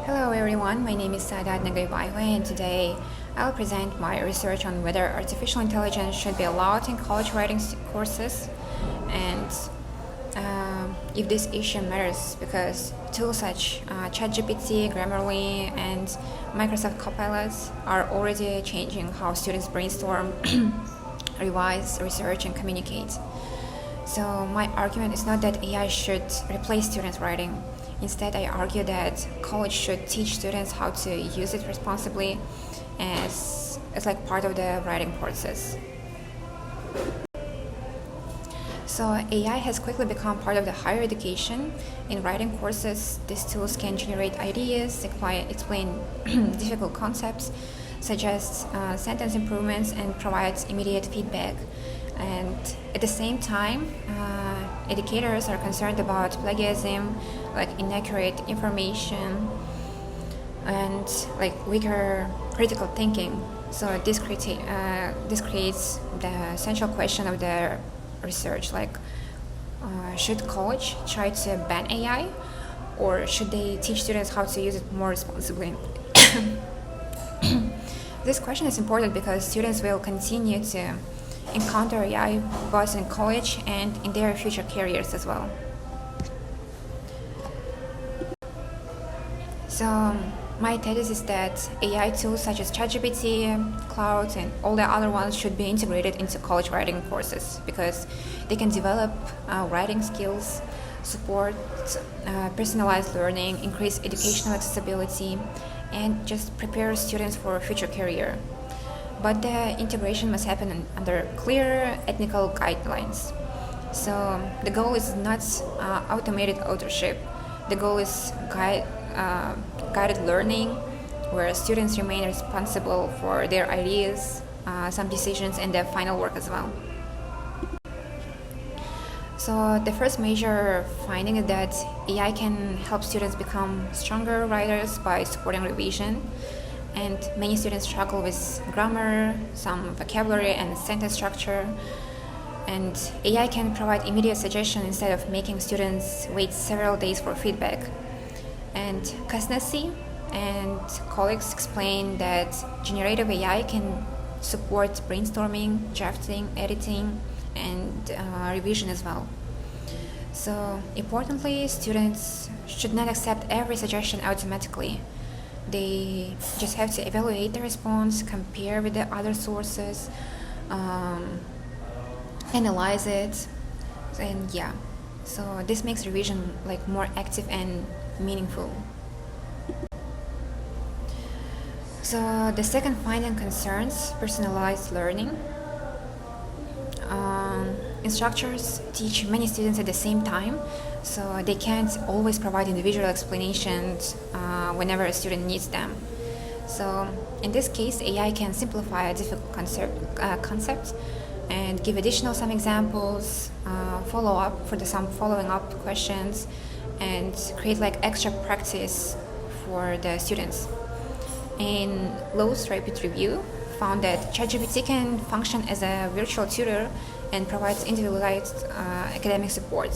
Hello everyone, my name is Allowedin, and today I'll present my research on whether artificial intelligence should be allowed in college writing courses and if this issue matters because tools such ChatGPT, Grammarly, and Microsoft Copilot are already changing how students brainstorm, revise, research, and communicate. So my argument is not that AI should replace students' writing. Instead, I argue that college should teach students how to use it responsibly as like part of the writing process. So AI has quickly become part of the higher education. In writing courses, these tools can generate ideas, explain difficult concepts, suggest sentence improvements, and provide immediate feedback. And at the same time, educators are concerned about plagiarism, like inaccurate information, and like weaker critical thinking. So this creates the essential question of the research, like should college try to ban AI, or should they teach students how to use it more responsibly? This question is important because students will continue to encounter AI both in college and in their future careers as well. So my thesis is that AI tools such as ChatGPT, Cloud, and all the other ones should be integrated into college writing courses because they can develop writing skills, support personalized learning, increase educational accessibility, and just prepare students for a future career. But the integration must happen under clear ethical guidelines. So the goal is not automated authorship. The goal is guided learning, where students remain responsible for their ideas, some decisions, and their final work as well. So the first major finding is that AI can help students become stronger writers by supporting revision. And many students struggle with grammar, some vocabulary, and sentence structure. And AI can provide immediate suggestion instead of making students wait several days for feedback. And Kasnasi and colleagues explain that generative AI can support brainstorming, drafting, editing, and revision as well. So importantly, students should not accept every suggestion automatically. They just have to evaluate the response, compare with the other sources, analyze it, and yeah. So this makes revision like more active and meaningful. So the second finding concerns personalized learning. Instructors teach many students at the same time, so they can't always provide individual explanations whenever a student needs them. So in this case, AI can simplify a difficult concept and give additional some examples, follow up for some following up questions, and create like extra practice for the students. In Low's rapid review, found that ChatGPT can function as a virtual tutor and provides individualized academic support.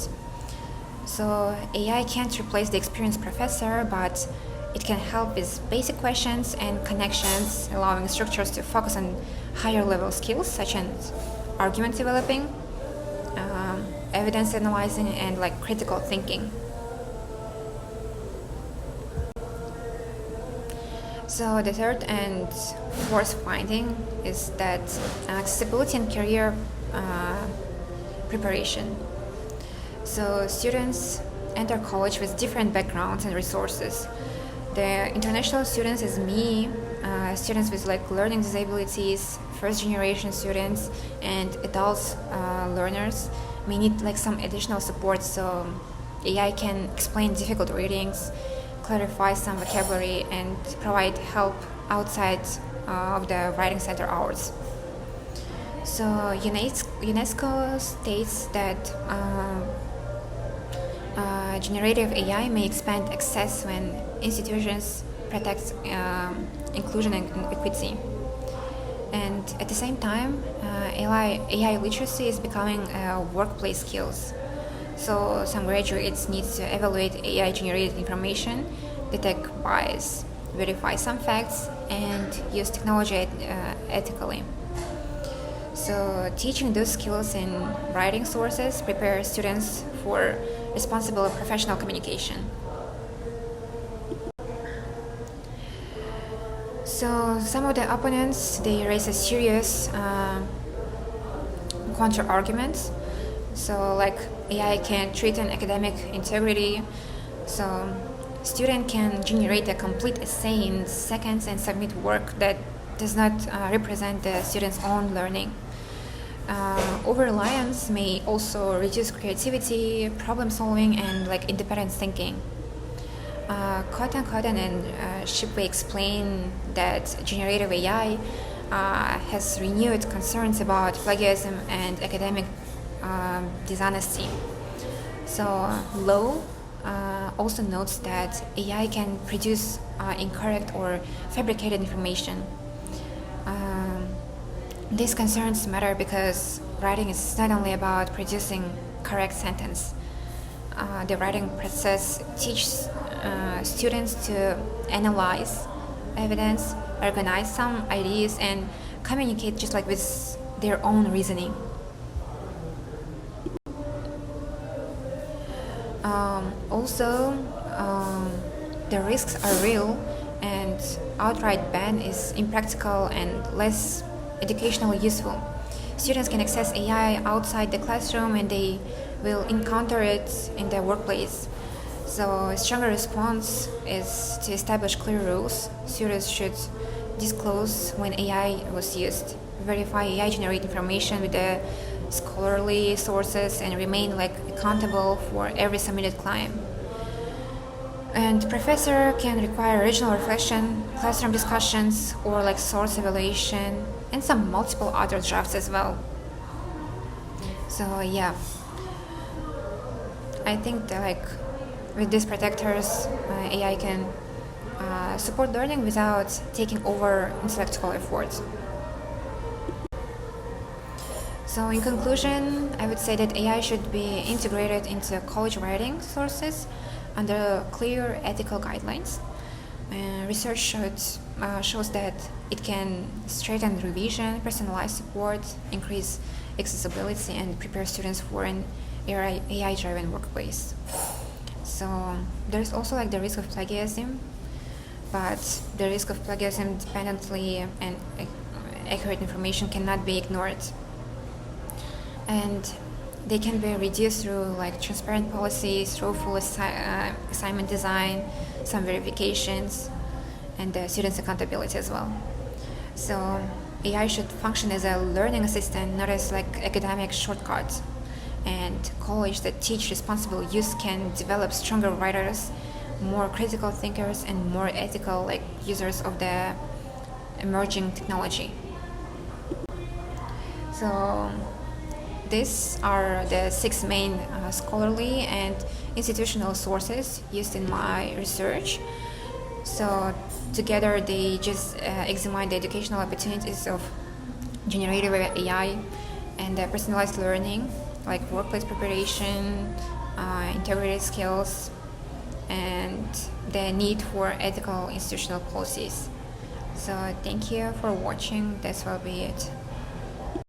So AI can't replace the experienced professor, but it can help with basic questions and connections, allowing instructors to focus on higher level skills such as argument developing, evidence analyzing, and like critical thinking. So the third and fourth finding is that accessibility and career preparation. So students enter college with different backgrounds and resources. The international students is me, students with like learning disabilities, first generation students, and adult learners may need like some additional support, so AI can explain difficult readings, clarify some vocabulary, and provide help outside of the writing center hours. So UNESCO states that generative AI may expand access when institutions protect inclusion and equity. And at the same time, AI literacy is becoming workplace skills. So some graduates need to evaluate AI-generated information detect bias, verify some facts, and use technology ethically. So teaching those skills in writing sources prepares students for responsible professional communication. So some of the opponents, they raise a serious counter arguments. So like AI can threaten academic integrity. So student can generate a complete essay in seconds and submit work that does not represent the student's own learning. Over-reliance may also reduce creativity, problem solving, and like independent thinking. Cotton and Shipway explain that generative AI has renewed concerns about plagiarism and academic dishonesty. So Lowe also notes that AI can produce incorrect or fabricated information. These concerns matter because writing is not only about producing correct sentence. The writing process teaches students to analyze evidence, organize some ideas, and communicate just like with their own reasoning. The risks are real, and outright ban is impractical and less educationally useful. Students can access AI outside the classroom and they will encounter it in their workplace. So a stronger response is to establish clear rules. Students should disclose when AI was used, verify AI-generated information with the scholarly sources, and remain accountable for every submitted claim. And professor can require original reflection, classroom discussions, or source evaluation, and some multiple other drafts as well. So yeah, I think that with these protectors, AI can support learning without taking over intellectual effort. So in conclusion, I would say that AI should be integrated into college writing sources under clear ethical guidelines. Research shows that it can strengthen revision, personalize support, increase accessibility, and prepare students for an AI-driven workplace. So there's also the risk of plagiarism, but the risk of plagiarism dependently and accurate information cannot be ignored. And they can be reduced through transparent policies, through full assignment design, some verifications, and students' accountability as well. So AI should function as a learning assistant, not as academic shortcut. And college that teach responsible use can develop stronger writers, more critical thinkers, and more ethical users of the emerging technology. So these are the 6 main scholarly and institutional sources used in my research. So together they just examine the educational opportunities of generative AI and personalized learning, workplace preparation, integrated skills, and the need for ethical institutional policies. So thank you for watching. This will be it.